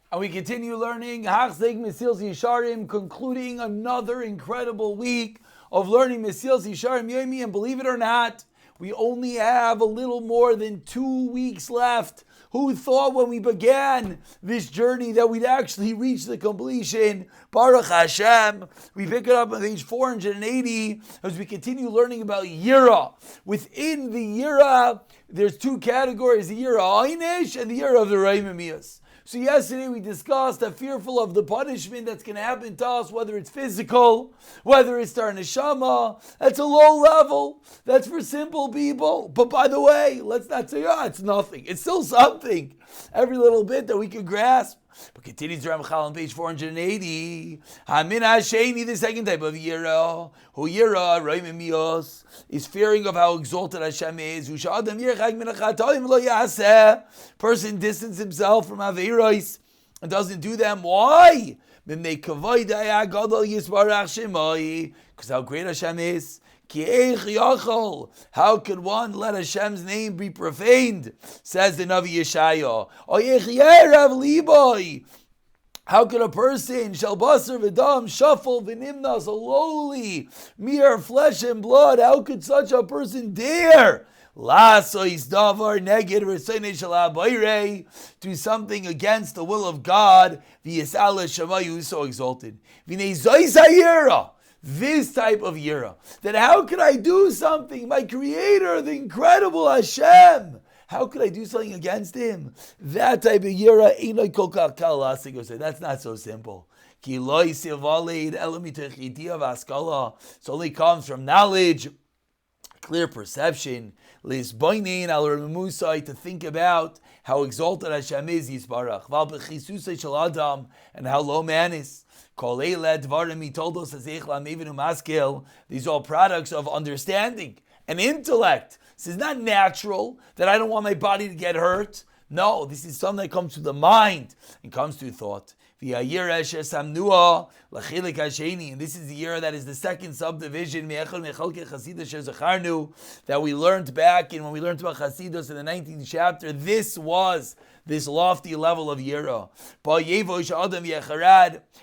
And we continue learning Mesilas Yesharim, concluding another incredible week of learning Mesilas Yesharim Yomi. And believe it or not, we only have a little more than 2 weeks left. Who thought when we began this journey that we'd actually reach the completion? Baruch Hashem. We pick it up on page 480 as we continue learning about Yira. Within the Yira, there's two categories, the Yira Einish and the Yira of the Raimimiyas. So yesterday we discussed that fearful of the punishment that's going to happen to us, whether it's physical, whether it's our neshama. That's a low level. That's for simple people. But by the way, let's not say, it's nothing. It's still something. Every little bit that we can grasp. But continues Ramchal on page 480. Hamin Hasheni, the second type of Yira. Hu Yira, Raimimios, is fearing of how exalted Hashem is. Person distance himself from Aveiros and doesn't do them. Why? Because how great Hashem is. How could one let Hashem's name be profaned? Says the Navi Yeshaya. How could a person, Shalbasar Vidam, Shuffle, Vinimnas, a lowly, mere flesh and blood, how could such a person dare do something against the will of God? Who's so exalted. This type of Yira, that how could I do something? My Creator, the incredible Hashem, how could I do something against Him? That type of Yira, that's not so simple. It only comes from knowledge, clear perception, to think about how exalted Hashem is, and how low man is. He told us, these are all products of understanding and intellect. This is not natural, that I don't want my body to get hurt. No, this is something that comes through the mind and comes through thought. And this is the year that is the second subdivision that we learned back in when we learned about Chasidus in the 19th chapter. This was this lofty level of Yira.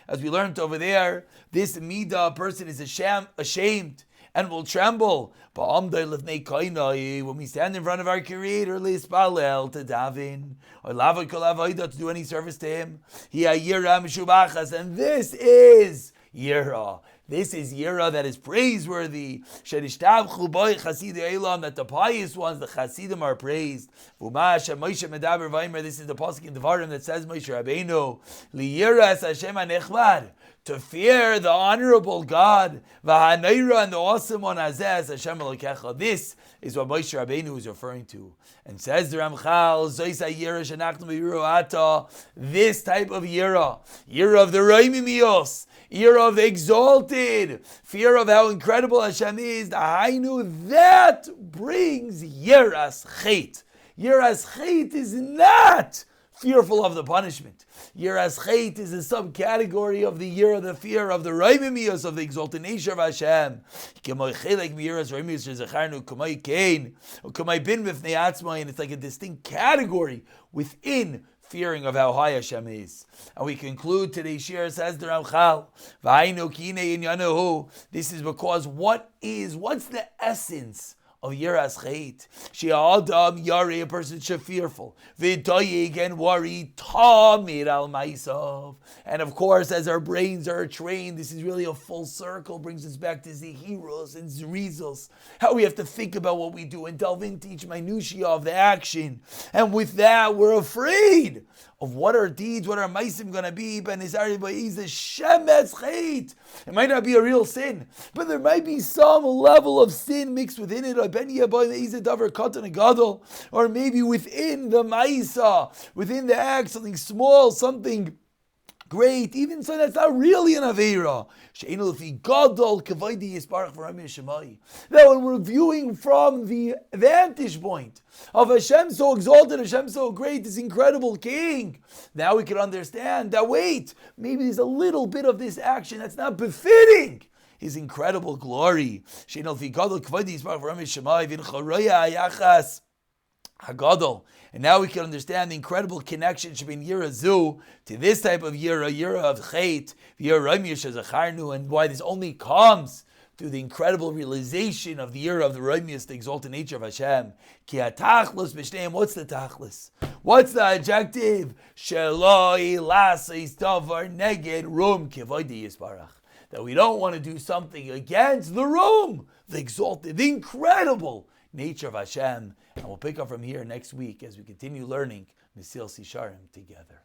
As we learned over there, this midah person is ashamed and will tremble. When we stand in front of our Creator, to daven, or to do any service to Him, and this is Yira. This is Yira that is praiseworthy. That the pious ones, the Chasidim, are praised. This is the pasuk in Devarim that says, Moshe Rabbeinu, Liyiras Hashem HaNechvad, to fear the honorable God, v'hanayra, and the awesome one, Azeh Hashem Elokecha. This is what Moshe Rabbeinu is referring to. And says the Ramchal, this type of Yira of the Raimimios, Yira of the exalted, fear of how incredible Hashem is, the Hainu, that brings Yiras Chet. Yiras Chet is not fearful of the punishment. Yiras Chet is a subcategory of the Yira, the fear of the Raimimios, of the exalted nature of Hashem. And it's like a distinct category within fearing of how high Hashem is. And we conclude today's shir, says the Ramchal, this is because what's the essence of Yiras Chet? She'adam yari, a person should fearful. V'dayig, and worry, tamid al maisav. And of course, as our brains are trained, this is really a full circle, brings us back to Zehiros and Zerizos, how we have to think about what we do and delve into each minutiae of the action. And with that, we're afraid of what our deeds, what our maisim going to be. It might not be a real sin, but there might be some level of sin mixed within it. Or maybe within the maisa, within the act, something small, something great, even so that's not really an Aveira. That when we're viewing from the vantage point of Hashem so exalted, Hashem so great, this incredible King, now we can understand that, wait, maybe there's a little bit of this action that's not befitting His incredible glory. Hagadol. And now we can understand the incredible connection between Yira Zu to this type of Yira of Chait, Yira Raimish as a Charnu, and why this only comes through the incredible realization of the Yira of the Raimish, the exalted nature of Hashem. Ki hatachlis b'shneim, what's the tachlis? What's the adjective? Sheloi lasis davar neged rum kivodi yisbarach. That we don't want to do something against the rum, the exalted, the incredible nature of Hashem. And we'll pick up from here next week as we continue learning Mesilas Yesharim together.